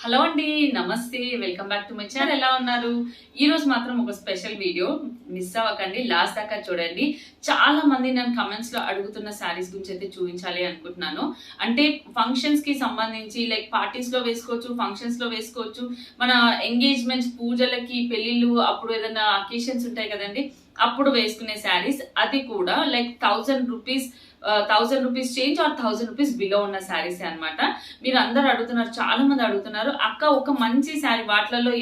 Hello అండి, నమస్తే, welcome back to my channel. ఎలా ఉన్నారు? ఈ రోజు మాత్రం ఒక స్పెషల్ వీడియో, మిస్ అవ్వకండి, లాస్ట్ దాకా చూడండి. చాలా మంది నేను కమెంట్స్ లో అడుగుతున్న శారీస్ గురించి అయితే చూపించాలి అనుకుంటున్నాను. అంటే ఫంక్షన్స్ కి సంబంధించి లైక్ పార్టీస్ లో వేసుకోవచ్చు, ఫంక్షన్స్ లో వేసుకోవచ్చు, మన ఎంగేజ్మెంట్స్, పూజలకి, పెళ్లిళ్ళు, అప్పుడు ఏదైనా అకేషన్స్ ఉంటాయి కదండి, అప్పుడు వేసుకునే శారీస్. అది కూడా like 1000 rupees change or 1000 rupees below ఉన్న శారీస్ అనమాట. మీరు అందరు అడుగుతున్నారు, చాలా మంది అడుగుతున్నారు, అక్క ఒక మంచి శారీ వాటిలలో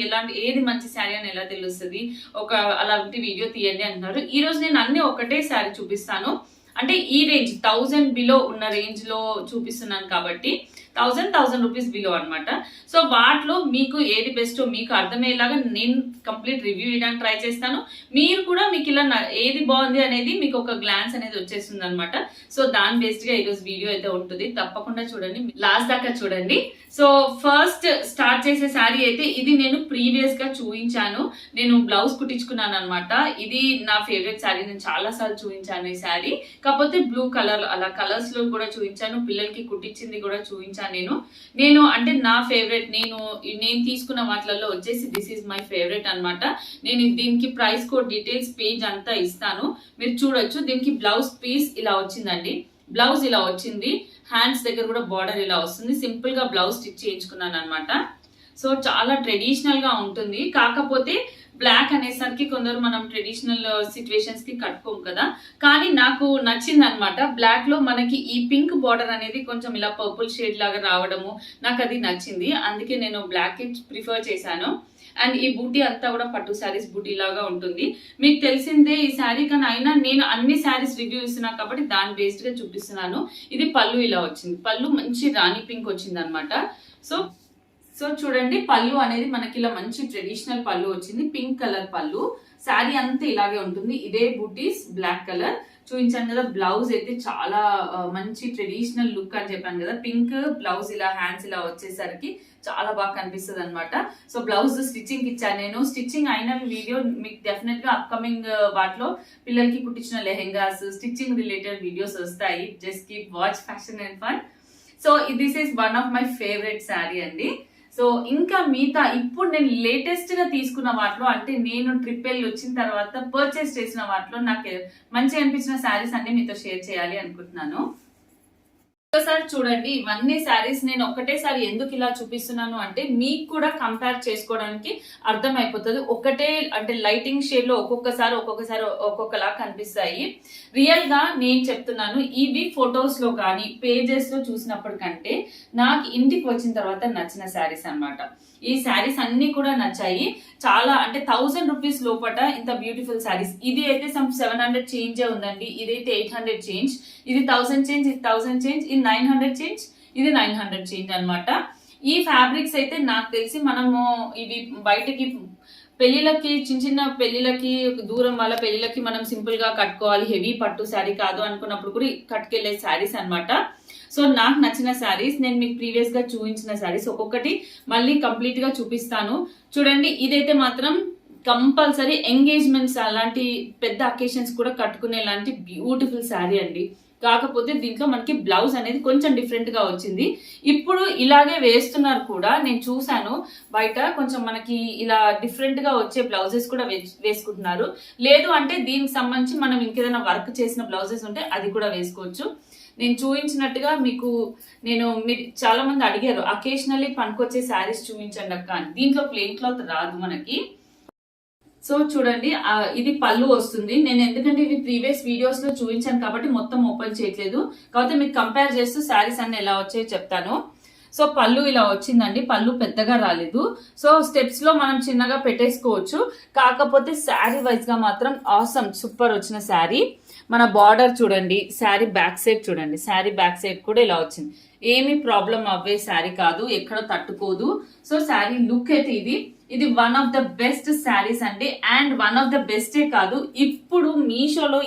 ఏది మంచి శారీ అని ఎలా తెలుస్తుంది, ఒక అలాంటి వీడియో తీయండి అంటున్నారు. ఈ రోజు నేను అన్ని ఒకటే శారీ చూపిస్తాను. అంటే ఈ రేంజ్ 1000 బిలో ఉన్న రేంజ్ లో చూపిస్తున్నాను కాబట్టి 1000 రూపీస్ బిలో అనమాట. సో వాటిలో మీకు ఏది బెస్ట్ మీకు అర్థమయ్యేలాగా నేను కంప్లీట్ రివ్యూ ఇవ్వడానికి ట్రై చేస్తాను. మీరు కూడా మీకు ఇలా ఏది బాగుంది అనేది మీకు ఒక గ్లాన్స్ అనేది వచ్చేస్తుంది అనమాట. సో దాని బేస్డ్ గా ఈరోజు వీడియో అయితే ఉంటుంది, తప్పకుండా చూడండి, లాస్ట్ దాకా చూడండి. సో ఫస్ట్ స్టార్ట్ చేసే శారీ అయితే ఇది నేను ప్రీవియస్ గా చూపించాను. నేను బ్లౌజ్ కుట్టించుకున్నాను అనమాట. ఇది నా ఫేవరెట్ శారీ, నేను చాలా సార్లు చూపించాను ఈ శారీ. కాకపోతే బ్లూ కలర్ అలా కలర్స్ లో కూడా చూపించాను, పిల్లలకి కుట్టించింది కూడా చూపించాను. నేను అంటే నా ఫేవరెట్, నేను తీసుకున్న వాటిలలో వచ్చేసి దిస్ ఈజ్ మై ఫేవరెట్ అనమాట. నేను దీనికి ప్రైస్ కోడ్ డీటెయిల్స్ పేజ్ అంతా ఇస్తాను, మీరు చూడొచ్చు. దీనికి బ్లౌజ్ పీస్ ఇలా వచ్చిందండి, బ్లౌజ్ ఇలా వచ్చింది, హ్యాండ్స్ దగ్గర కూడా బార్డర్ ఇలా వస్తుంది. సింపుల్ గా బ్లౌజ్ స్టిచ్ చేయించుకున్నాను అనమాట. సో చాలా ట్రెడిషనల్ గా ఉంటుంది. కాకపోతే బ్లాక్ అనేసరికి కొందరు మనం ట్రెడిషనల్ సిచ్యువేషన్స్ కి కట్టుకోము కదా, కానీ నాకు నచ్చింది అనమాట. బ్లాక్ లో మనకి ఈ పింక్ బార్డర్ అనేది కొంచెం ఇలా పర్పుల్ షేడ్ లాగా రావడము నాకు అది నచ్చింది, అందుకే నేను బ్లాక్ ప్రిఫర్ చేశాను. అండ్ ఈ బూటీ అంతా కూడా పట్టు శారీస్ బూటీ లాగా ఉంటుంది, మీకు తెలిసిందే ఈ శారీ. కానీ అయినా నేను అన్ని శారీస్ రివ్యూ ఇస్తున్నా కాబట్టి దాని బేస్డ్ గా చూపిస్తున్నాను. ఇది పళ్ళు ఇలా వచ్చింది, పళ్ళు మంచి రాణి పింక్ వచ్చింది అనమాట. సో చూడండి, పళ్ళు అనేది మనకి ఇలా మంచి ట్రెడిషనల్ పళ్ళు వచ్చింది, పింక్ కలర్ పళ్ళు. శారీ అంతా ఇలాగే ఉంటుంది, ఇదే బూటీస్ బ్లాక్ కలర్ చూపించాను కదా. బ్లౌజ్ అయితే చాలా మంచి ట్రెడిషనల్ లుక్ అని చెప్పాను కదా, పింక్ బ్లౌజ్ ఇలా హ్యాండ్స్ ఇలా వచ్చేసరికి చాలా బాగా కనిపిస్తుంది అనమాట. సో బ్లౌజ్ స్టిచ్చింగ్ ఇచ్చాను నేను. స్టిచ్చింగ్ అయిన వీడియో మీకు డెఫినెట్ గా అప్కమింగ్ వాటిలో పిల్లలకి కుట్టించిన లెహెంగాస్, స్టిచ్చింగ్ రిలేటెడ్ వీడియోస్ వస్తాయి. Just keep watch fashion and fun. So this is one of my favourite sari అండి. సో ఇంకా మిగతా ఇప్పుడు నేను లేటెస్ట్ గా తీసుకున్న వాటిలో, అంటే నేను ట్రిప్ వెళ్ళి వచ్చిన తర్వాత పర్చేస్ చేసిన వాటిలో నాకు మంచి అనిపించిన శారీస్ అన్ని మీతో షేర్ చేయాలి అనుకుంటున్నాను. ఒకసారి చూడండి, ఇవన్నీ శారీస్ నేను ఒక్కటేసారి ఎందుకు ఇలా చూపిస్తున్నాను అంటే మీకు కూడా కంపేర్ చేసుకోవడానికి అర్థమైపోతుంది. ఒకటే అంటే లైటింగ్ షేడ్ లో ఒక్కొక్కసారి ఒక్కొక్కలా కనిపిస్తాయి. రియల్ గా నేను చెప్తున్నాను, ఇవి ఫొటోస్ లో కానీ పేజెస్ లో చూసినప్పటి కంటే నాకు ఇంటికి వచ్చిన తర్వాత నచ్చిన శారీస్ అన్నమాట. ఈ శారీస్ అన్ని కూడా నచ్చాయి చాలా. అంటే 1000 రూపీస్ లోపట ఇంత బ్యూటిఫుల్ శారీస్. ఇది అయితే సమ్ 700 చేంజే ఉందండి, ఇదైతే 800 చేంజ్, ఇది 1000 చేంజ్, ఇది 1000 చేంజ్, ఇది 900 చేంజ్, ఇది 900 చేంజ్ అనమాట. ఈ ఫ్యాబ్రిక్స్ అయితే నాకు తెలిసి మనము ఇవి బయటకి పెళ్లిళ్ళకి, చిన్న పెళ్లిళ్ళకి, దూరం వాళ్ళ పెళ్లిళ్ళకి మనం సింపుల్ గా కట్టుకోవాలి, హెవీ పట్టు శారీ కాదు అనుకున్నప్పుడు కూడా కట్టుకెళ్లే శారీస్ అనమాట. సో నాకు నచ్చిన శారీస్ నేను మీకు ప్రీవియస్ గా చూపించిన శారీస్ ఒక్కొక్కటి మళ్ళీ కంప్లీట్ గా చూపిస్తాను. చూడండి, ఇదైతే మాత్రం కంపల్సరీ ఎంగేజ్మెంట్స్ అలాంటి పెద్ద అకేషన్స్ కూడా కట్టుకునే లాంటి బ్యూటిఫుల్ శారీ అండి. కాకపోతే దీంట్లో మనకి బ్లౌజ్ అనేది కొంచెం డిఫరెంట్ గా వచ్చింది. ఇప్పుడు ఇలాగే వేస్తున్నారు కూడా, నేను చూసాను బయట కొంచెం మనకి ఇలా డిఫరెంట్ గా వచ్చే బ్లౌజెస్ కూడా వేసుకుంటున్నారు. లేదు అంటే దీనికి సంబంధించి మనం ఇంకేదైనా వర్క్ చేసిన బ్లౌజెస్ ఉంటే అది కూడా వేసుకోవచ్చు. నేను చూపించినట్టుగా మీకు మీరు చాలా మంది అడిగారు అకేషనల్లీ పనికొచ్చే శారీస్ చూపించండి అక్క అని. దీంట్లో ప్లెయిన్ క్లాత్ రాదు మనకి. సో చూడండి, ఇది పళ్ళు వస్తుంది. నేను ఎందుకంటే ఇవి ప్రీవియస్ వీడియోస్ లో చూపించాను కాబట్టి మొత్తం ఓపెన్ చేయట్లేదు, కాకపోతే మీకు కంపేర్ చేస్తూ శారీస్ అన్ని ఎలా వచ్చాయో చెప్తాను. సో పళ్ళు ఇలా వచ్చిందండి, పళ్ళు పెద్దగా రాలేదు. సో స్టెప్స్ లో మనం చిన్నగా పెట్టేసుకోవచ్చు. కాకపోతే శారీ వైజ్ గా మాత్రం ఆసమ్ సూపర్ వచ్చిన శారీ. మన బార్డర్ చూడండి, శారీ బ్యాక్ సైడ్ చూడండి, శారీ బ్యాక్ సైడ్ కూడా ఇలా వచ్చింది. ఏమి ప్రాబ్లం అవ్వే శారీ కాదు, ఎక్కడ తట్టుకోదు. సో శారీ లుక్ అయితే ఇది. ఇది one of the best saris అండి. అండ్ వన్ ఆఫ్ ద బెస్టే కాదు, ఇప్పుడు మీషోలో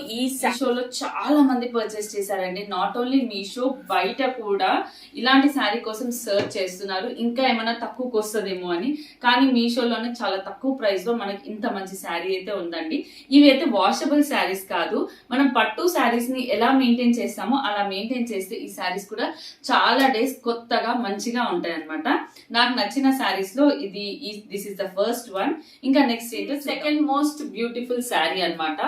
షోలో చాలా మంది పర్చేస్ చేశారండి. నాట్ ఓన్లీ మీషో, బయట కూడా ఇలాంటి శారీ కోసం సర్చ్ చేస్తున్నారు, ఇంకా ఏమైనా తక్కువకి వస్తుందేమో అని. కానీ మీషోలోనే చాలా తక్కువ ప్రైస్ లో మనకి ఇంత మంచి శారీ అయితే ఉందండి. ఇవి అయితే వాషబుల్ శారీస్ కాదు, మనం పట్టు శారీస్ ని ఎలా మెయింటైన్ చేస్తామో అలా మెయింటైన్ చేస్తే ఈ శారీస్ కూడా చాలా డేస్ కొత్తగా మంచిగా ఉంటాయి అనమాట. నాకు నచ్చిన శారీస్ లో this is the first one. ఇంకా నెక్స్ట్ ఏంటో సెకండ్ మోస్ట్ బ్యూటిఫుల్ శారీ అన్నమాట.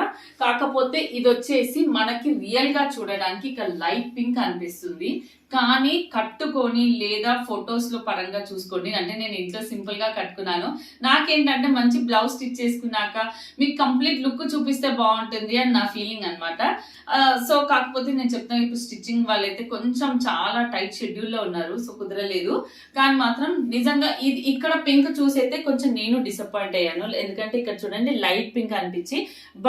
కాకపోతే ఇది వచ్చేసి మనకి రియల్ గా చూడడానికి ఇక లైట్ పింక్ అనిపిస్తుంది, కానీ కట్టుకొని లేదా ఫొటోస్ లో పరంగా చూసుకోండి. అంటే నేను ఇంట్లో సింపుల్ గా కట్టుకున్నాను, నాకేంటంటే మంచి బ్లౌజ్ స్టిచ్ చేసుకున్నాక మీకు కంప్లీట్ లుక్ చూపిస్తే బాగుంటుంది అని నా ఫీలింగ్ అనమాట. సో కాకపోతే నేను చెప్తాను, ఇప్పుడు స్టిచ్చింగ్ వాళ్ళైతే కొంచెం చాలా టైట్ షెడ్యూల్ లో ఉన్నారు, సో కుదరలేదు. కానీ మాత్రం నిజంగా ఇది ఇక్కడ పింక్ చూసైతే కొంచెం నేను డిసప్పాయింట్ అయ్యాను, ఎందుకంటే ఇక్కడ చూడండి లైట్ పింక్ అనిపించి.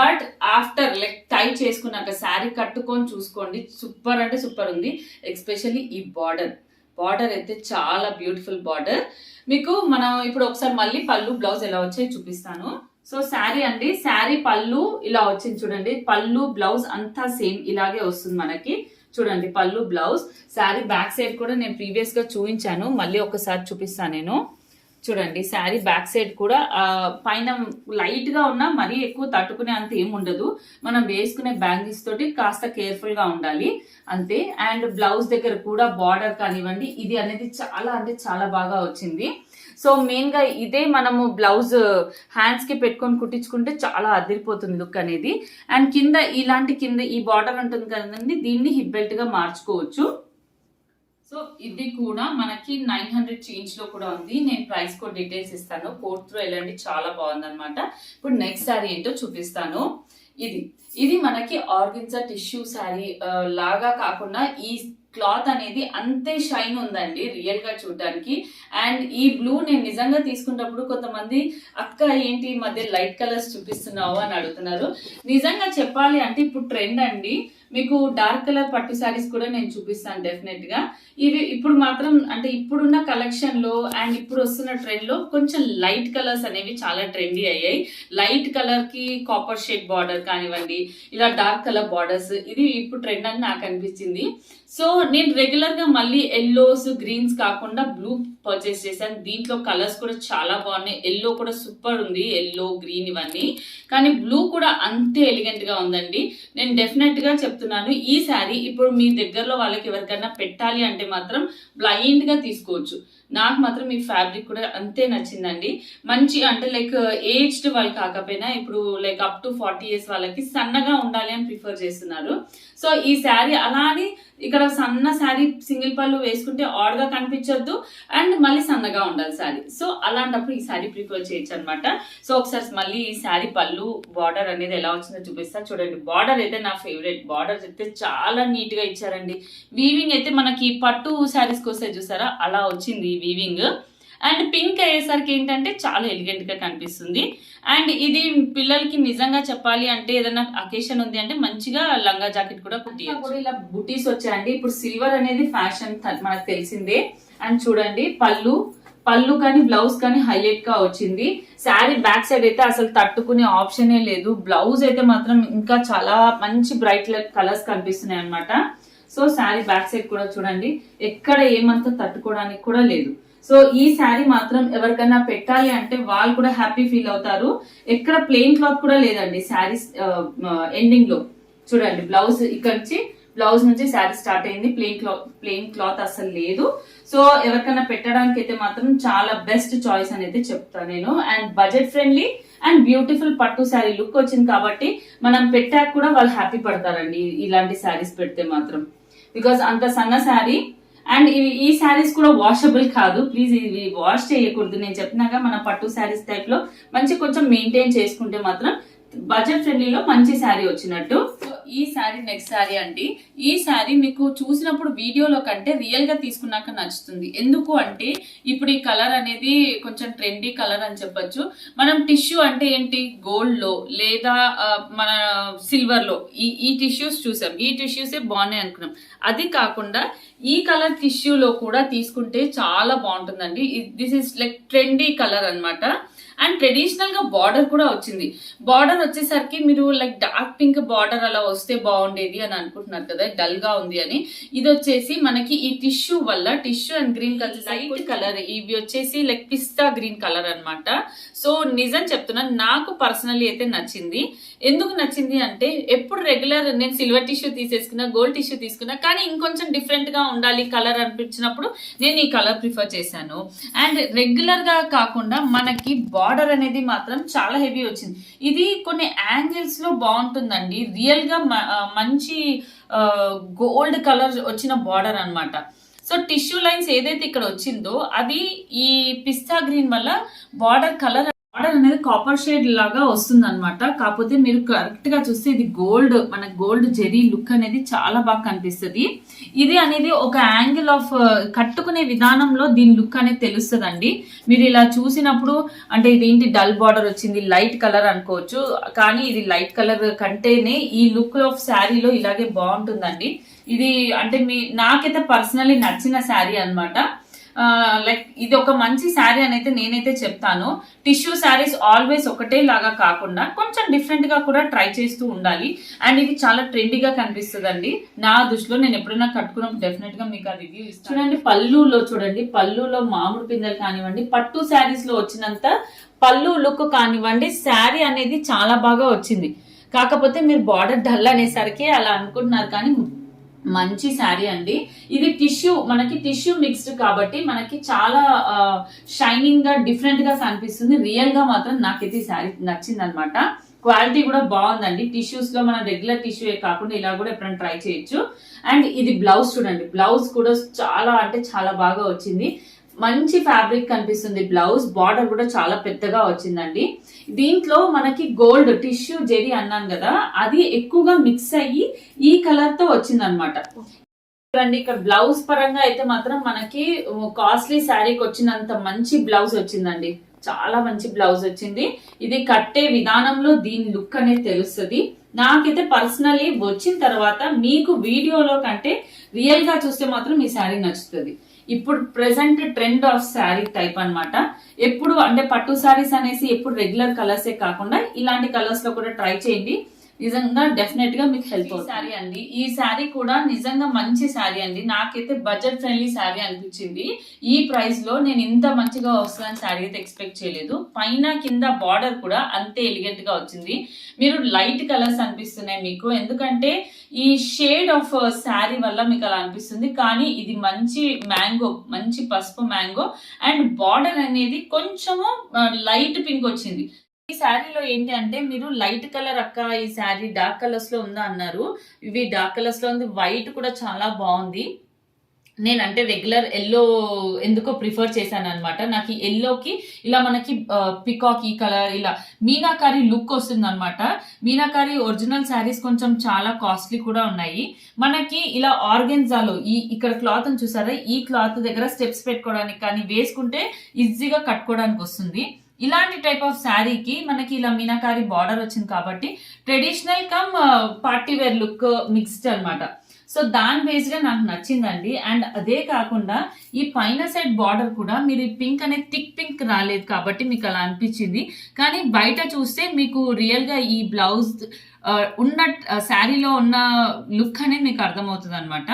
బట్ ఆఫ్టర్ లైక్ టైట్ చేసుకున్నాక శారీ కట్టుకొని చూసుకోండి, సూపర్ అంటే సూపర్ ఉంది. ఎస్పెషల్లీ ఈ బార్డర్ అయితే చాలా బ్యూటిఫుల్ బార్డర్. మీకు మనం ఇప్పుడు ఒకసారి మళ్ళీ పళ్ళు బ్లౌజ్ ఎలా వచ్చాయి చూపిస్తాను. సో శారీ అండి, శారీ పళ్ళు ఇలా వచ్చింది చూడండి, పళ్ళు బ్లౌజ్ అంతా సేమ్ ఇలాగే వస్తుంది మనకి. చూడండి పళ్ళు బ్లౌజ్. శారీ బ్యాక్ సైడ్ కూడా నేను ప్రీవియస్ గా చూపించాను, మళ్ళీ ఒకసారి చూపిస్తాను నేను. చూడండి శారీ బ్యాక్ సైడ్ కూడా పైన లైట్ గా ఉన్నా మరీ ఎక్కువ తట్టుకునే అంత ఏం ఉండదు, మనం వేసుకునే బ్యాంగిల్స్ తోటి కాస్త కేర్ఫుల్ గా ఉండాలి అంతే. అండ్ బ్లౌజ్ దగ్గర కూడా బార్డర్ కానివ్వండి, ఇది అనేది చాలా అంటే చాలా బాగా వచ్చింది. సో మెయిన్ గా ఇదే మనము బ్లౌజ్ హ్యాండ్స్ కి పెట్టుకొని కుట్టించుకుంటే చాలా అదిరిపోతుంది లుక్ అనేది. అండ్ కింద ఈ బార్డర్ ఉంటుంది కదండి, దీన్ని హిప్ బెల్ట్ గా మార్చుకోవచ్చు. సో ఇది కూడా మనకి 900 చేంజ్ లో కూడా ఉంది, నేను ప్రైస్ కోడ్ డీటెయిల్స్ ఇస్తాను, కోడ్ త్రూ వెళ్ళండి, చాలా బాగుంది అనమాట. ఇప్పుడు నెక్స్ట్ శారీ ఏంటో చూపిస్తాను. ఇది మనకి ఆర్గన్జా టిష్యూ శారీ లాగా కాకుండా ఈ క్లాత్ అనేది అంతే షైన్ ఉందండి రియల్ గా చూడడానికి. అండ్ ఈ బ్లూ నేను నిజంగా తీసుకున్నప్పుడు కొంతమంది అక్క ఏంటి ఈ మధ్య లైట్ కలర్స్ చూపిస్తున్నావు అని అడుగుతున్నారు. నిజంగా చెప్పాలి అంటే ఇప్పుడు ట్రెండ్ అండి, మీకు డార్క్ కలర్ పట్టు శారీస్ కూడా నేను చూపిస్తాను డెఫినెట్ గా. ఇవి ఇప్పుడు మాత్రం అంటే ఇప్పుడున్న కలెక్షన్ లో అండ్ ఇప్పుడు వస్తున్న ట్రెండ్ లో కొంచెం లైట్ కలర్స్ అనేవి చాలా ట్రెండీ అయ్యాయి. లైట్ కలర్ కి కాపర్ షేడ్ బార్డర్ కానివ్వండి, ఇలా డార్క్ కలర్ బార్డర్స్, ఇది ఇప్పుడు ట్రెండ్ అని నాకు అనిపించింది. సో నేను రెగ్యులర్ గా మళ్ళీ ఎల్లోస్ గ్రీన్స్ కాకుండా బ్లూ పర్చేస్ చేశాను. దీంట్లో కలర్స్ కూడా చాలా బాగున్నాయి, ఎల్లో కూడా సూపర్ ఉంది, ఎల్లో గ్రీన్ ఇవన్నీ. కానీ బ్లూ కూడా అంతే ఎలిగెంట్ గా ఉందండి. నేను డెఫినెట్ గా చెప్తున్నాను, ఈ శారీ ఇప్పుడు మీ దగ్గరలో వాళ్ళకి ఎవరికైనా పెట్టాలి అంటే మాత్రం బ్లైండ్ గా తీసుకోవచ్చు. నాకు మాత్రం ఈ ఫ్యాబ్రిక్ కూడా అంతే నచ్చిందండి. మంచి అంటే లైక్ ఏజ్డ్ వాళ్ళు కాకపోయినా ఇప్పుడు లైక్ అప్ టు 40 years వాళ్ళకి సన్నగా ఉండాలి అని ప్రిఫర్ చేస్తున్నారు. సో ఈ శారీ అలా అని ఇక్కడ సన్న శారీ సింగిల్ పళ్ళు వేసుకుంటే ఆడ్ గా కనిపించొద్దు అండ్ మళ్ళీ సన్నగా ఉండాలి శారీ. సో అలాంటప్పుడు ఈ శారీ ప్రిఫర్ చేయొచ్చు అనమాట. సో ఒకసారి మళ్ళీ ఈ శారీ పళ్ళు బార్డర్ అనేది ఎలా వచ్చిందో చూపిస్తాను. చూడండి బార్డర్ అయితే నా ఫేవరెట్ బార్డర్ అయితే చాలా నీట్ గా ఇచ్చారండి. వీవింగ్ అయితే మనకి పట్టు శారీస్కి వస్తే చూసారా అలా వచ్చింది వీవింగ్. అండ్ పింక్ అయ్యేసరికి ఏంటంటే చాలా ఎలిగెంట్ గా కనిపిస్తుంది. అండ్ ఇది పిల్లలకి నిజంగా చెప్పాలి అంటే ఏదైనా అకేషన్ ఉంది అంటే మంచిగా లంగా జాకెట్ కూడా కుట్టియచ్చు. ఇలా బుటీస్ వచ్చాయండి. ఇప్పుడు సిల్వర్ అనేది ఫ్యాషన్ మనకు తెలిసిందే. అండ్ చూడండి పళ్ళు కానీ బ్లౌజ్ కానీ హైలైట్ గా వచ్చింది. శారీ బ్యాక్ సైడ్ అయితే అసలు తట్టుకునే ఆప్షనే లేదు. బ్లౌజ్ అయితే మాత్రం ఇంకా చాలా మంచి బ్రైట్ కలర్స్ కనిపిస్తున్నాయి అనమాట. సో శారీ బ్యాక్ సైడ్ కూడా చూడండి, ఎక్కడ ఏమంతా తట్టుకోవడానికి కూడా లేదు. సో ఈ శారీ మాత్రం ఎవరికైనా పెట్టాలి అంటే వాళ్ళు కూడా హ్యాపీ ఫీల్ అవుతారు. ఎక్కడ ప్లెయిన్ క్లాత్ కూడా లేదండి శారీ ఎండింగ్ లో. చూడండి బ్లౌజ్ ఇక్కడ నుంచి బ్లౌజ్ నుంచి శారీ స్టార్ట్ అయింది, ప్లెయిన్ క్లాత్ అసలు లేదు. సో ఎవరికైనా పెట్టడానికి అయితే మాత్రం చాలా బెస్ట్ చాయిస్ అని అయితే చెప్తాను నేను. And budget friendly and beautiful పట్టు శారీ లుక్ వచ్చింది కాబట్టి మనం పెట్టాక కూడా వాళ్ళు హ్యాపీ పడతారండి ఇలాంటి శారీస్ పెడితే మాత్రం. బికాస్ అంత సన్న శారీ అండ్ ఈ శారీస్ కూడా వాషబుల్ కాదు, ప్లీజ్ ఇవి వాష్ చేయకూడదు. నేను చెప్పినాక మన పట్టు శారీస్ టైప్ లో మంచి కొంచెం మెయింటైన్ చేసుకుంటే మాత్రం బడ్జెట్ ఫ్రెండ్లీలో మంచి శారీ వచ్చినట్టు. సో ఈ శారీ నెక్స్ట్ శారీ అండి. ఈ శారీ మీకు చూసినప్పుడు వీడియోలో కంటే రియల్ గా తీసుకున్నాక నచ్చుతుంది. ఎందుకు అంటే ఇప్పుడు ఈ కలర్ అనేది కొంచెం ట్రెండీ కలర్ అని చెప్పొచ్చు. మనం టిష్యూ అంటే ఏంటి, గోల్డ్ లో లేదా మన సిల్వర్ లో ఈ టిష్యూస్ చూసాం, ఈ టిష్యూసే బాగున్నాయి అనుకున్నాం. అది కాకుండా ఈ కలర్ టిష్యూలో కూడా తీసుకుంటే చాలా బాగుంటుందండి. This is like trendy colour అన్నమాట. అండ్ ట్రెడిషనల్ గా బార్డర్ కూడా వచ్చింది. బార్డర్ వచ్చేసరికి మీరు లైక్ డార్క్ పింక్ బార్డర్ అలా వస్తే బాగుండేది అని అనుకుంటున్నారు కదా, డల్ గా ఉంది అని. ఇది వచ్చేసి మనకి ఈ టిష్యూ వల్ల, tissue and green colour light colour, ఇవి వచ్చేసి లైక్ పిస్తా గ్రీన్ కలర్ అన్నమాట. సో నిజం చెప్తున్నా, నాకు పర్సనల్లీ అయితే నచ్చింది. ఎందుకు నచ్చింది అంటే, ఎప్పుడు రెగ్యులర్ నేను సిల్వర్ టిష్యూ తీసేసుకున్నా, గోల్డ్ టిష్యూ తీసుకున్నా, కానీ ఇంకొంచెం డిఫరెంట్ గా ఉండాలి కలర్ అనిపించినప్పుడు నేను ఈ కలర్ ప్రిఫర్ చేశాను. అండ్ రెగ్యులర్ గా కాకుండా మనకి బార్డర్ అనేది మాత్రం చాలా హెవీ వచ్చింది. ఇది కొన్ని యాంగిల్స్ లో బాగుంటుందండి. రియల్ గా మంచి గోల్డ్ కలర్ వచ్చిన బార్డర్ అన్నమాట. సో టిష్యూ లైన్స్ ఏదైతే ఇక్కడ వచ్చిందో అది ఈ పిస్తా గ్రీన్ వల్ల బార్డర్ కలర్ అనేది కాపర్ షేడ్ లాగా వస్తుంది అనమాట. కాకపోతే మీరు కరెక్ట్ గా చూస్తే ఇది గోల్డ్, మన గోల్డ్ జెరీ లుక్ అనేది చాలా బాగా కనిపిస్తుంది. ఇది అనేది ఒక యాంగిల్ ఆఫ్ కట్టుకునే విధానంలో దీని లుక్ అనేది తెలుస్తుందండి. మీరు ఇలా చూసినప్పుడు అంటే ఇదేంటి డల్ బార్డర్ వచ్చింది, లైట్ కలర్ అనుకోవచ్చు, కానీ ఇది లైట్ కలర్ కంటేనే ఈ లుక్ ఆఫ్ శారీలో ఇలాగే బాగుంటుందండి. ఇది అంటే నాకైతే పర్సనల్లీ నచ్చిన శారీ అనమాట. లైక్ ఇది ఒక మంచి శారీ అని అయితే నేనైతే చెప్తాను. టిష్యూ శారీస్ ఆల్వేస్ ఒకటే లాగా కాకుండా కొంచెం డిఫరెంట్ గా కూడా ట్రై చేస్తూ ఉండాలి. అండ్ ఇది చాలా ట్రెండీగా కనిపిస్తుంది అండి నా దృష్టిలో. నేను ఎప్పుడైనా కట్టుకున్నప్పుడు డెఫినెట్ గా మీకు ఆ రివ్యూ ఇస్తాను. చూడండి పళ్ళులో, చూడండి పళ్ళులో మామిడి పిందెలు కానివ్వండి, పట్టు శారీస్ లో వచ్చినంత పళ్ళు లుక్ కానివ్వండి, శారీ అనేది చాలా బాగా వచ్చింది. కాకపోతే మీరు బార్డర్ డల్ అనేసరికి అలా అనుకుంటున్నారు, కానీ మంచి శారీ అండి. ఇది టిష్యూ, మనకి టిష్యూ మిక్స్డ్ కాబట్టి మనకి చాలా షైనింగ్ గా డిఫరెంట్ గా కనిపిస్తుంది. రియల్ గా మాత్రం నాకైతే ఈ శారీ నచ్చింది అనమాట. క్వాలిటీ కూడా బాగుందండి. టిష్యూస్ లో మన రెగ్యులర్ టిష్యూ కాకుండా ఇలా కూడా ఎప్పుడైనా ట్రై చేయొచ్చు. అండ్ ఇది బ్లౌజ్ చూడండి, బ్లౌజ్ కూడా చాలా అంటే చాలా బాగా వచ్చింది. మంచి ఫ్యాబ్రిక్ కనిపిస్తుంది బ్లౌజ్. బార్డర్ కూడా చాలా పెద్దగా వచ్చిందండి. దీంట్లో మనకి గోల్డ్ టిష్యూ జెరీ అన్నాను కదా, అది ఎక్కువగా మిక్స్ అయ్యి ఈ కలర్ తో వచ్చింది అనమాట. చూడండి ఇక్కడ బ్లౌజ్ పరంగా అయితే మాత్రం మనకి కాస్ట్లీ శారీకి వచ్చినంత మంచి బ్లౌజ్ వచ్చిందండి. చాలా మంచి బ్లౌజ్ వచ్చింది. ఇది కట్టే విధానంలో దీని లుక్ అనేది తెలుస్తుంది. నాకైతే పర్సనలీ వచ్చిన తర్వాత మీకు వీడియోలో కంటే రియల్ గా చూస్తే మాత్రం ఈ శారీ నచ్చుతుంది. ఇప్పుడు present trend of sari type అన్నమాట. ఎప్పుడు అంటే పట్టు శారీస్ అనేసి ఎప్పుడు రెగ్యులర్ కలర్సే కాకుండా ఇలాంటి కలర్స్ లో కూడా ట్రై చేయండి. నిజంగా డెఫినెట్ గా మీకు హెల్ప్ అవుతుంది. శారీ అండి, ఈ శారీ కూడా నిజంగా మంచి శారీ అండి. నాకైతే బడ్జెట్ ఫ్రెండ్లీ శారీ అనిపించింది. ఈ ప్రైస్ లో నేను ఇంత మంచిగా వస్తుందని శారీ అయితే ఎక్స్పెక్ట్ చేయలేదు. పైన కింద బార్డర్ కూడా అంతే ఎలిగెంట్ గా వచ్చింది. మీరు లైట్ కలర్స్ అనిపిస్తున్నాయి మీకు, ఎందుకంటే ఈ షేడ్ ఆఫ్ శారీ వల్ల మీకు అలా అనిపిస్తుంది. కానీ ఇది మంచి మ్యాంగో, మంచి పసుపు మ్యాంగో. అండ్ బార్డర్ అనేది కొంచెము లైట్ పింక్ వచ్చింది. ఈ శారీలో ఏంటి అంటే, మీరు లైట్ కలర్ అక్క ఈ శారీ డార్క్ కలర్స్ లో ఉందా అన్నారు. ఇవి డార్క్ కలర్స్ లో ఉంది. వైట్ కూడా చాలా బాగుంది. నేనంటే రెగ్యులర్ ఎల్లో ఎందుకో ప్రిఫర్ చేశాను అనమాట. నాకు ఈ ఎల్లోకి ఇలా మనకి పికాక్ ఈ కలర్ ఇలా మీనాకారి లుక్ వస్తుంది అనమాట. మీనాకారి ఒరిజినల్ శారీస్ కొంచెం చాలా కాస్ట్లీ కూడా ఉన్నాయి. మనకి ఇలా ఆర్గెన్జాలో ఇక్కడ క్లాత్ చూసారా, ఈ క్లాత్ దగ్గర స్టెప్స్ పెట్టుకోవడానికి కానీ వేసుకుంటే ఈజీగా కట్టుకోవడానికి వస్తుంది. ఇలాంటి టైప్ ఆఫ్ శారీకి మనకి ఇలా మీనాకారి బార్డర్ వచ్చింది కాబట్టి traditional cum party wear look mixed అనమాట. సో దాని బేస్ గా నాకు నచ్చిందండి. అండ్ అదే కాకుండా ఈ పైన సైడ్ బార్డర్ కూడా మీరు పింక్ అనేది థిక్ పింక్ రాలేదు కాబట్టి మీకు అలా అనిపించింది. కానీ బయట చూస్తే మీకు రియల్ గా ఈ బ్లౌజ్ ఉన్న శారీలో ఉన్న లుక్ అనేది మీకు అర్థమవుతుంది అనమాట.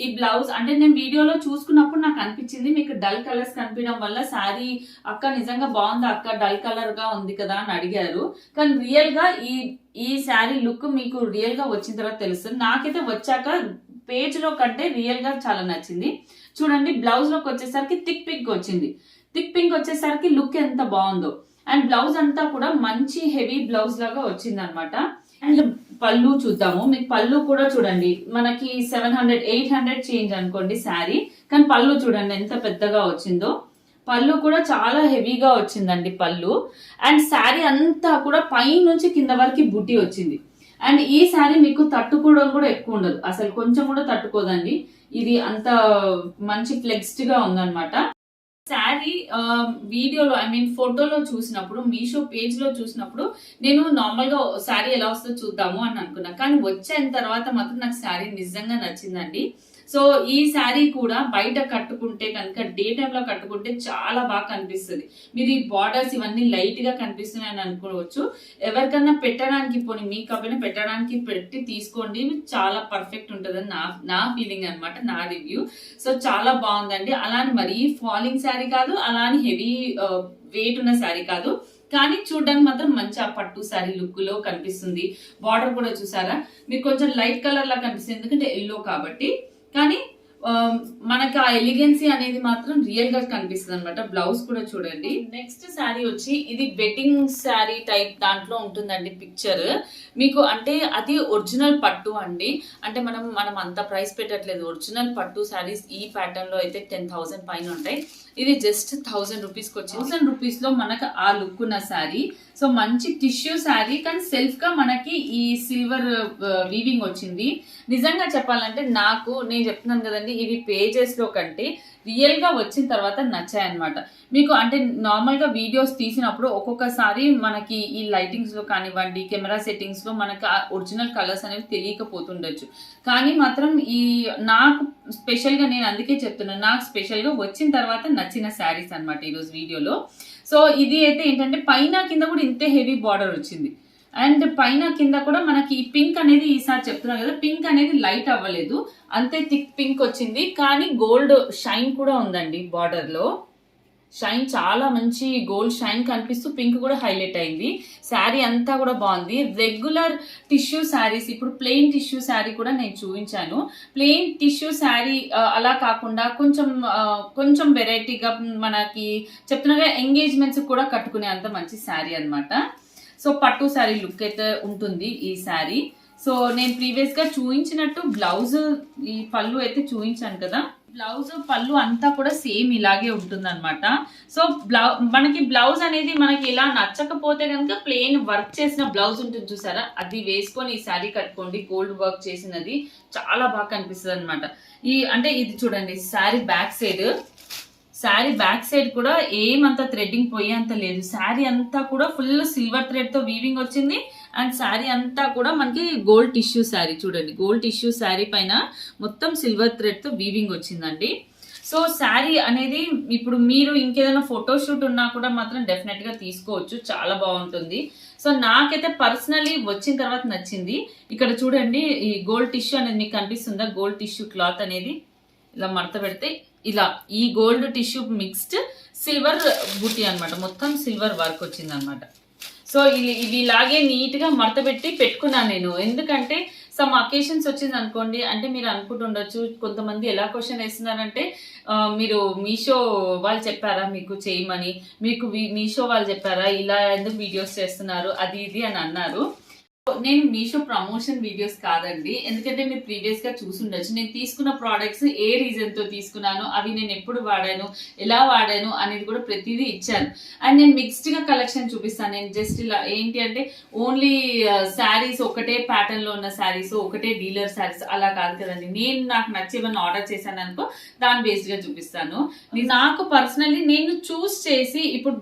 ఈ బ్లౌజ్ అంటే నేను వీడియోలో చూసుకున్నప్పుడు నాకు అనిపించింది మీకు డల్ కలర్స్ కనిపించడం వల్ల శారీ అక్క నిజంగా బాగుంది అక్క, డల్ కలర్ గా ఉంది కదా అని అడిగారు. కానీ రియల్ గా ఈ శారీ లుక్ మీకు రియల్ గా వచ్చిన తర్వాత తెలుస్తుంది. నాకైతే వచ్చాక పేజ్ లో కంటే రియల్ గా చాలా నచ్చింది. చూడండి బ్లౌజ్ లోకి వచ్చేసరికి థిక్ పింక్ వచ్చింది. థిక్ పింక్ వచ్చేసరికి లుక్ ఎంత బాగుందో. అండ్ బ్లౌజ్ అంతా కూడా మంచి హెవీ బ్లౌజ్ లాగా వచ్చింది అనమాట. అండ్ పళ్ళు చూద్దాము. మీకు పళ్ళు కూడా చూడండి, మనకి 700 800 చేంజ్ అనుకోండి శారీ, కానీ పళ్ళు చూడండి ఎంత పెద్దగా వచ్చిందో. పళ్ళు కూడా చాలా హెవీగా వచ్చిందండి పళ్ళు. అండ్ శారీ అంతా కూడా పై నుంచి కింద వరకు బుట్టి వచ్చింది. అండ్ ఈ శారీ మీకు తట్టుకోవడం కూడా ఎక్కువ ఉండదు, అసలు కొంచెం కూడా తట్టుకోదండి. ఇది అంత మంచి ఫ్లెక్స్డ్ గా ఉందన్నమాట. శారీ వీడియోలో ఫోటోలో చూసినప్పుడు, మీషో పేజ్ లో చూసినప్పుడు నేను నార్మల్ గా శారీ ఎలా వస్తుందో చూద్దాము అని అనుకున్నా. కానీ వచ్చేన తర్వాత మాత్రం నాకు శారీ నిజంగా నచ్చిందండి. సో ఈ శారీ కూడా బయట కట్టుకుంటే కనుక డే టైమ్ లో కట్టుకుంటే చాలా బాగా కనిపిస్తుంది. మీరు ఈ బార్డర్స్ ఇవన్నీ లైట్ గా కనిపిస్తున్నాయని అనుకోవచ్చు. ఎవరికన్నా పెట్టడానికి పోనీ మీ కబైనా పెట్టడానికి పెట్టి తీసుకోండి, చాలా పర్ఫెక్ట్ ఉంటుందని నా ఫీలింగ్ అనమాట, నా రివ్యూ. సో చాలా బాగుందండి. అలాని మరీ ఫాలింగ్ శారీ కాదు, అలాని హెవీ వెయిట్ ఉన్న శారీ కాదు, కానీ చూడడానికి మాత్రం మంచి ఆ పట్టు శారీ లుక్ లో కనిపిస్తుంది. బార్డర్ కూడా చూసారా, మీకు కొంచెం లైట్ కలర్ లా కనిపిస్తుంది ఎందుకంటే ఎల్లో కాబట్టి, కానీ మనకి ఆ ఎలిగెన్సీ అనేది మాత్రం రియల్ గా కనిపిస్తుంది అనమాట. బ్లౌజ్ కూడా చూడండి. నెక్స్ట్ శారీ వచ్చి ఇది వెడ్డింగ్ శారీ టైప్ దాంట్లో ఉంటుందండి పిక్చర్ మీకు. అంటే అది ఒరిజినల్ పట్టు అండి, అంటే మనం అంత ప్రైస్ పెట్టట్లేదు. ఒరిజినల్ పట్టు శారీస్ ఈ ప్యాటర్న్ లో అయితే 10,000 పైన ఉంటాయి. ఇది జస్ట్ 1000 రూపీస్కి వచ్చింది. 1000 రూపీస్ లో మనకు ఆ లుక్ ఉన్న శారీ. సో మంచి టిష్యూ శారీ, కానీ సెల్ఫ్ గా మనకి ఈ సిల్వర్ వీవింగ్ వచ్చింది. నిజంగా చెప్పాలంటే నేను చెప్తున్నాను కదండి, ఇవి పేజెస్ లో కంటే రియల్ గా వచ్చిన తర్వాత నచ్చాయన్నమాట మీకు. అంటే నార్మల్ గా వీడియోస్ తీసినప్పుడు ఒక్కొక్కసారి మనకి ఈ లైటింగ్స్ లో కానివ్వండి, కెమెరా సెట్టింగ్స్ లో మనకి ఒరిజినల్ కలర్స్ అనేవి తెలియకపోతుండొచ్చు, కానీ మాత్రం నాకు స్పెషల్ గా నేను అందుకే చెప్తున్నాను, నాకు స్పెషల్ గా వచ్చిన తర్వాత నచ్చిన శారీస్ అనమాట ఈరోజు వీడియోలో. సో ఇది అయితే ఏంటంటే పైన కింద కూడా ఇంతే హెవీ బార్డర్ వచ్చింది, అండ్ పైన కింద కూడా మనకి ఈ పింక్ అనేది ఈసారి చెప్తున్నాం కదా, పింక్ అనేది లైట్ అవ్వలేదు, అంతే థిక్ పింక్ వచ్చింది. కానీ గోల్డ్ షైన్ కూడా ఉందండి బార్డర్ లో. షైన్ చాలా మంచి గోల్డ్ షైన్ కనిపిస్తూ పింక్ కూడా హైలైట్ అయింది. శారీ అంతా కూడా బాగుంది. రెగ్యులర్ టిష్యూ శారీస్, ఇప్పుడు ప్లెయిన్ టిష్యూ శారీ కూడా నేను చూపించాను. ప్లెయిన్ టిష్యూ శారీ అలా కాకుండా కొంచెం వెరైటీగా మనకి చెప్తున్నగా ఎంగేజ్మెంట్స్ కూడా కట్టుకునే అంత మంచి శారీ అనమాట. సో పట్టు శారీ లుక్ అయితే ఉంటుంది ఈ శారీ. సో నేను ప్రీవియస్ గా చూపించినట్టు బ్లౌజ్ ఈ పళ్ళు అయితే చూపించాను కదా, బ్లౌజ్ పళ్ళు అంతా కూడా సేమ్ ఇలాగే ఉంటుంది అనమాట. సో మనకి బ్లౌజ్ అనేది మనకి ఇలా నచ్చకపోతే కనుక ప్లెయిన్ వర్క్ చేసిన బ్లౌజ్ ఉంటుంది చూసారా, అది వేసుకొని ఈ శారీ కట్టుకోండి. గోల్డ్ వర్క్ చేసినది చాలా బాగా కనిపిస్తుంది అనమాట. అంటే ఇది చూడండి శారీ బ్యాక్ సైడ్ కూడా ఏమంత థ్రెడ్డింగ్ పోయేంత లేదు. శారీ అంతా కూడా ఫుల్ సిల్వర్ థ్రెడ్ తో వీవింగ్ వచ్చింది, అండ్ శారీ అంతా కూడా మనకి గోల్డ్ టిష్యూ శారీ చూడండి, గోల్డ్ టిష్యూ శారీ పైన మొత్తం సిల్వర్ థ్రెడ్ తో వీవింగ్ వచ్చిందండి. సో శారీ అనేది ఇప్పుడు మీరు ఇంకేదైనా ఫోటోషూట్ ఉన్నా కూడా మాత్రం డెఫినెట్ గా తీసుకోవచ్చు, చాలా బాగుంటుంది. సో నాకైతే పర్సనలీ వచ్చిన తర్వాత నచ్చింది. ఇక్కడ చూడండి ఈ గోల్డ్ టిష్యూ అనేది మీకు కనిపిస్తుందా, గోల్డ్ టిష్యూ క్లాత్ అనేది ఇలా మడత పెడితే ఇలా ఈ గోల్డ్ టిష్యూ మిక్స్డ్ సిల్వర్ బూటీ అనమాట, మొత్తం సిల్వర్ వర్క్ వచ్చింది అనమాట. సో ఇవి ఇలాగే నీట్ గా మడత పెట్టి పెట్టుకున్నాను నేను. ఎందుకంటే సమ్ అకేషన్స్ వచ్చింది అనుకోండి, అంటే మీరు అనుకుంటుండొచ్చు కొంతమంది ఎలా క్వశ్చన్ వేస్తున్నారంటే మీరు మీషో వాళ్ళు చెప్పారా మీకు చేయమని, మీకు మీషో వాళ్ళు చెప్పారా ఇలా ఎందుకు వీడియోస్ చేస్తున్నారు అది ఇది అని అన్నారు. నేను మీషో ప్రమోషన్ వీడియోస్ కాదండి, ఎందుకంటే మీరు ప్రీవియస్ గా చూసుండొచ్చు నేను తీసుకున్న ప్రోడక్ట్స్ ఏ రీజన్ తో తీసుకున్నాను, అవి నేను ఎప్పుడు వాడాను, ఎలా వాడాను అనేది కూడా ప్రతిదీ ఇచ్చాను. అండ్ నేను మిక్స్డ్ గా కలెక్షన్ చూపిస్తాను. నేను జస్ట్ ఇలా ఏంటి అంటే ఓన్లీ శారీస్ ఒకటే ప్యాటర్న్ లో ఉన్న శారీస్, ఒకటే డీలర్ శారీస్ అలా కాదు కదండి. నేను నాకు నచ్చేవన్నీ ఆర్డర్ చేశాను అనుకో, దాని బేస్డ్ గా చూపిస్తాను. నాకు పర్సనల్లీ నేను చూస్ చేసి ఇప్పుడు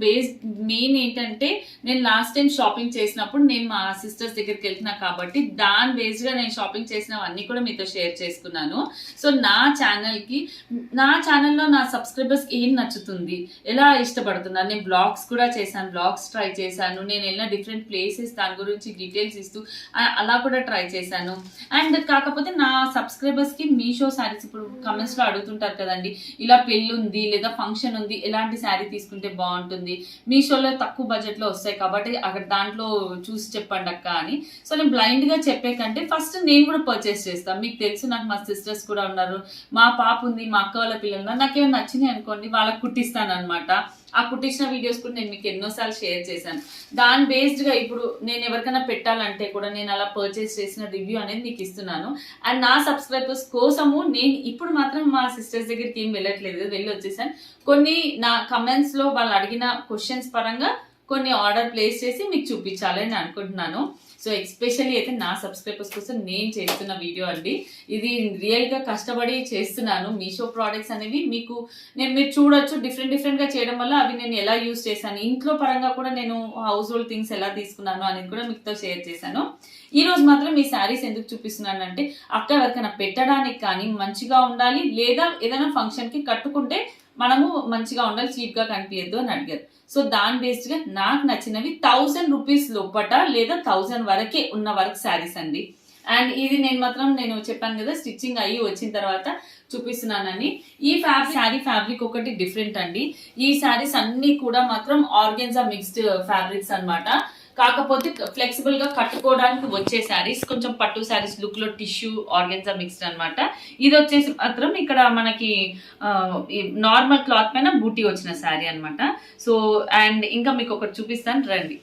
మెయిన్ ఏంటంటే నేను లాస్ట్ టైం షాపింగ్ చేసినప్పుడు నేను మా సిస్టర్స్ దగ్గరికి వెళ్తున్నా కాబట్టి దాని బేస్డ్ గా నేను షాపింగ్ చేసినవన్నీ కూడా మీతో షేర్ చేసుకున్నాను. సో నా ఛానల్లో నా సబ్స్క్రైబర్స్ ఏం నచ్చుతుంది, ఎలా ఇష్టపడుతున్నారు, నేను బ్లాగ్స్ కూడా చేశాను, బ్లాగ్స్ ట్రై చేశాను, నేను వెళ్ళిన డిఫరెంట్ ప్లేసెస్ దాని గురించి డీటెయిల్స్ ఇస్తూ అలా కూడా ట్రై చేశాను. అండ్ కాకపోతే నా సబ్స్క్రైబర్స్ కి మీషో శారీస్ ఇప్పుడు కమెంట్స్ లో అడుగుతుంటారు కదండి, ఇలా పెళ్లి ఉంది లేదా ఫంక్షన్ ఉంది ఎలాంటి శారీ తీసుకుంటే బాగుంటుంది, మీషోలో తక్కువ బడ్జెట్ లో వస్తాయి కాబట్టి అక్కడ దాంట్లో చూసి చెప్పండి అక్క అని. సో నేను బ్లైండ్ గా చెప్పే కంటే ఫస్ట్ నేను కూడా పర్చేస్ చేస్తాను. మీకు తెలుసు నాకు మా సిస్టర్స్ కూడా ఉన్నారు, మా పాప ఉంది, మా అక్క వాళ్ళ పిల్లలు ఉన్నారు, నాకేమైనా నచ్చినాయి అనుకోండి వాళ్ళకి కుట్టిస్తాను అనమాట. ఆ కుట్టించిన వీడియోస్ కూడా నేను మీకు ఎన్నోసార్లు షేర్ చేశాను. దాని బేస్డ్ గా ఇప్పుడు నేను ఎవరికైనా పెట్టాలంటే కూడా నేను అలా పర్చేస్ చేసిన రివ్యూ అనేది మీకు ఇస్తున్నాను. అండ్ నా సబ్స్క్రైబర్స్ కోసము నేను ఇప్పుడు మాత్రం మా సిస్టర్స్ దగ్గరికి ఏం వెళ్ళట్లేదు, వెళ్ళి వచ్చేసాను. కొన్ని నా కమెంట్స్ లో వాళ్ళు అడిగిన క్వశ్చన్స్ పరంగా కొన్ని ఆర్డర్ ప్లేస్ చేసి మీకు చూపించాలని అనుకుంటున్నాను. సో ఎస్పెషల్లీ అయితే నా సబ్స్క్రైబర్స్ కోసం నేను చేస్తున్న వీడియో అండి. ఇది రియల్గా కష్టపడి చేస్తున్నాను. మీషో ప్రోడక్ట్స్ అనేవి మీరు చూడొచ్చు, డిఫరెంట్గా చేయడం వల్ల అవి నేను ఎలా యూజ్ చేశాను, ఇంట్లో పరంగా కూడా నేను హౌస్ హోల్డ్ థింగ్స్ ఎలా తీసుకున్నాను అనేది కూడా మీతో షేర్ చేశాను. ఈ రోజు మాత్రం ఈ శారీస్ ఎందుకు చూపిస్తున్నాను అంటే, అక్క ఎవరికైనా పెట్టడానికి కానీ మంచిగా ఉండాలి, లేదా ఏదైనా ఫంక్షన్ కి కట్టుకుంటే మనము మంచిగా ఉండాలి, చీప్ గా కనిపించద్దు అని అడిగారు. సో దాని బేస్డ్ గా నాకు నచ్చినవి 1000 రూపీస్ లోపట లేదా 1000 వరకే ఉన్న వర్క్ శారీస్ అండి. అండ్ ఇది నేను చెప్పాను కదా, స్టిచ్చింగ్ అయ్యి వచ్చిన తర్వాత చూపిస్తున్నానని. ఈ శారీ ఫ్యాబ్రిక్ ఒకటి డిఫరెంట్ అండి. ఈ శారీస్ అన్ని కూడా మాత్రం ఆర్గెన్జా మిక్స్డ్ ఫ్యాబ్రిక్స్ అన్నమాట. కాకపోతే ఫ్లెక్సిబుల్ గా కట్టుకోవడానికి వచ్చే శారీస్, కొంచెం పట్టు శారీస్ లుక్ లో టిష్యూ ఆర్గెన్జా మిక్స్డ్ అన్నమాట. ఇది వచ్చేసి మాత్రం ఇక్కడ మనకి నార్మల్ క్లాత్ పైన బూటీ వచ్చిన శారీ అన్నమాట. సో అండ్ ఇంకా మీకు ఒకటి చూపిస్తాను రండి.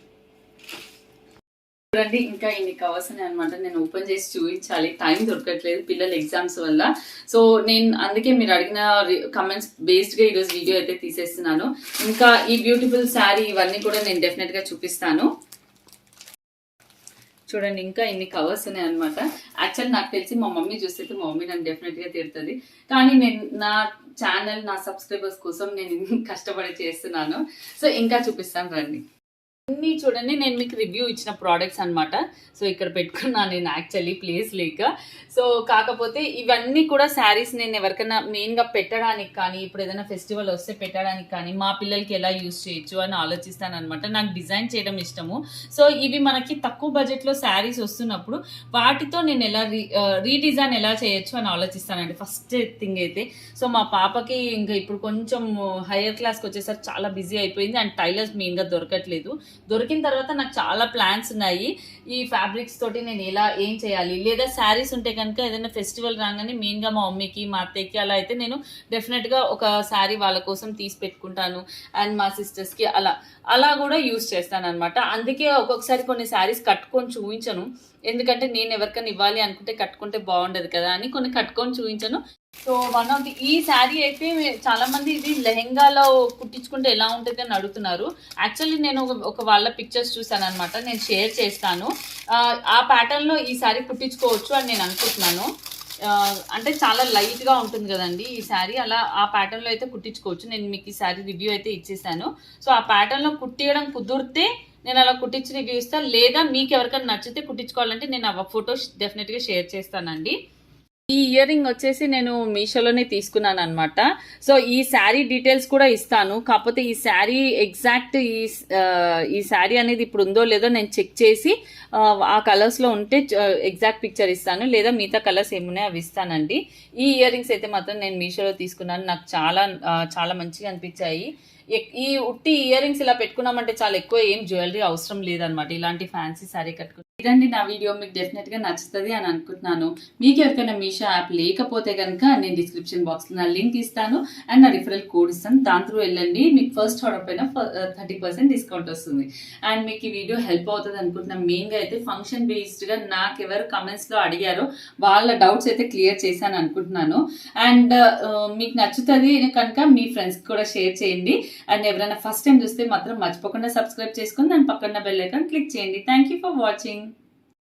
చూడండి, ఇంకా ఇన్ని కవర్స్ ఉన్నాయి అనమాట. నేను ఓపెన్ చేసి చూపించాలి, టైం దొరకట్లేదు పిల్లల ఎగ్జామ్స్ వల్ల. సో నేను అందుకే మీరు అడిగిన కమెంట్స్ బేస్డ్ గా ఈరోజు వీడియో అయితే తీసేస్తున్నాను. ఇంకా ఈ బ్యూటిఫుల్ శారీ ఇవన్నీ కూడా నేను డెఫినెట్ గా చూపిస్తాను. చూడండి, ఇంకా ఇన్ని కవర్స్ ఉన్నాయి అనమాట. యాక్చువల్ నాకు తెలిసి మా మమ్మీ చూస్తే మా మమ్మీ నన్ను డెఫినెట్ గా తిడుతుంది, కానీ నేను నా ఛానల్ నా సబ్స్క్రైబర్స్ కోసం నేను కష్టపడి చేస్తున్నాను. సో ఇంకా చూపిస్తాను రండి. అన్నీ చూడండి, నేను మీకు రివ్యూ ఇచ్చిన ప్రోడక్ట్స్ అనమాట. సో ఇక్కడ పెట్టుకున్నాను నేను యాక్చువల్లీ ప్లేస్ లేక. సో కాకపోతే ఇవన్నీ కూడా శారీస్ నేను ఎవరికైనా మెయిన్గా పెట్టడానికి కానీ, ఇప్పుడు ఏదైనా ఫెస్టివల్ వస్తే పెట్టడానికి కానీ, మా పిల్లలకి ఎలా యూజ్ చేయొచ్చు అని ఆలోచిస్తాను అనమాట. నాకు డిజైన్ చేయడం ఇష్టము. సో ఇవి మనకి తక్కువ బడ్జెట్లో శారీస్ వస్తున్నప్పుడు వాటితో నేను ఎలా రీడిజైన్ ఎలా చేయొచ్చు అని ఆలోచిస్తానండి ఫస్ట్ థింగ్ అయితే. సో మా పాపకి ఇంకా ఇప్పుడు కొంచెం హైయర్ క్లాస్కి వచ్చేసరికి చాలా బిజీ అయిపోయింది, అండ్ టైలర్స్ మెయిన్గా దొరకట్లేదు. దొరికిన తర్వాత నాకు చాలా ప్లాన్స్ ఉన్నాయి. ఈ ఫ్యాబ్రిక్స్ తోటి నేను ఏం చేయాలి, లేదా శారీస్ ఉంటే కనుక ఏదైనా ఫెస్టివల్ రాగానే మెయిన్గా మా మమ్మీకి మా అత్తయ్యకి అలా అయితే నేను డెఫినెట్గా ఒక శారీ వాళ్ళ కోసం తీసి పెట్టుకుంటాను. అండ్ మా సిస్టర్స్కి అలా కూడా యూజ్ చేస్తాను అనమాట. అందుకే ఒక్కొక్కసారి కొన్ని శారీస్ కట్టుకొని చూపించను, ఎందుకంటే నేను ఎవరికైనా ఇవ్వాలి అనుకుంటే కట్టుకుంటే బాగుండదు కదా అని కొన్ని కట్టుకొని చూపించను. సో వన్ ఆఫ్ ఈ శారీ అయితే చాలా మంది ఇది లెహెంగాలో కుట్టించుకుంటే ఎలా ఉంటుంది అని అడుగుతున్నారు. యాక్చువల్లీ నేను ఒక వాళ్ళ పిక్చర్స్ చూసాను అనమాట, నేను షేర్ చేస్తాను. ఆ ప్యాటర్న్లో ఈ శారీ కుట్టించుకోవచ్చు అని నేను అనుకుంటున్నాను. అంటే చాలా లైట్గా ఉంటుంది కదండి ఈ శారీ, అలా ఆ ప్యాటర్న్లో అయితే కుట్టించుకోవచ్చు. నేను మీకు ఈ శారీ రివ్యూ అయితే ఇచ్చేసాను. సో ఆ ప్యాటర్న్లో కుట్టియడం కుదిరితే నేను అలా కుట్టించి రివ్యూ ఇస్తాను, లేదా మీకు ఎవరికైనా నచ్చితే కుట్టించుకోవాలంటే నేను ఆ ఫొటోస్ డెఫినెట్గా షేర్ చేస్తానండి. ఈ ఇయర్ రింగ్ వచ్చేసి నేను మీషోలోనే తీసుకున్నాను అనమాట. సో ఈ శారీ డీటెయిల్స్ కూడా ఇస్తాను. కాకపోతే ఈ శారీ ఎగ్జాక్ట్ ఈ శారీ అనేది ఇప్పుడు ఉందో లేదో నేను చెక్ చేసి ఆ కలర్స్లో ఉంటే ఎగ్జాక్ట్ పిక్చర్ ఇస్తాను, లేదా మిగతా కలర్స్ ఏమున్నాయో అవి ఇస్తానండి. ఈ ఇయర్ రింగ్స్ అయితే మాత్రం నేను మీషోలో తీసుకున్నాను, నాకు చాలా మంచిగా అనిపించాయి. ఈ ఉట్టి ఇయర్ రింగ్స్ ఇలా పెట్టుకున్నామంటే చాలా ఎక్కువ ఏం జ్యువెలరీ అవసరం లేదనమాట. ఇలాంటి ఫ్యాన్సీ శారీ కట్టుకుని ఇదండి నా వీడియో, మీకు డెఫినెట్గా నచ్చుతుంది అని అనుకుంటున్నాను. మీకు ఎవరికైనా మీషో యాప్ లేకపోతే కనుక నేను డిస్క్రిప్షన్ బాక్స్లో నా లింక్ ఇస్తాను అండ్ నా రిఫరల్ కోడ్ ఇస్తాను, దాని త్రూ వెళ్ళండి. మీకు ఫస్ట్ ఆర్డర్ పైన 30% డిస్కౌంట్ వస్తుంది. అండ్ మీకు ఈ వీడియో హెల్ప్ అవుతుంది అనుకుంటున్నాను. మెయిన్గా అయితే ఫంక్షన్ బేస్డ్గా నాకు ఎవరు కమెంట్స్లో అడిగారో వాళ్ళ డౌట్స్ అయితే క్లియర్ చేశాను అనుకుంటున్నాను. అండ్ మీకు నచ్చుతుంది కనుక మీ ఫ్రెండ్స్కి కూడా షేర్ చేయండి. అండ్ ఎవరైనా ఫస్ట్ టైం చూస్తే మాత్రం మర్చిపోకుండా సబ్స్క్రైబ్ చేసుకుని దాని పక్కన బెల్ ఐకాన్ క్లిక్ చేయండి. Thank you for watching.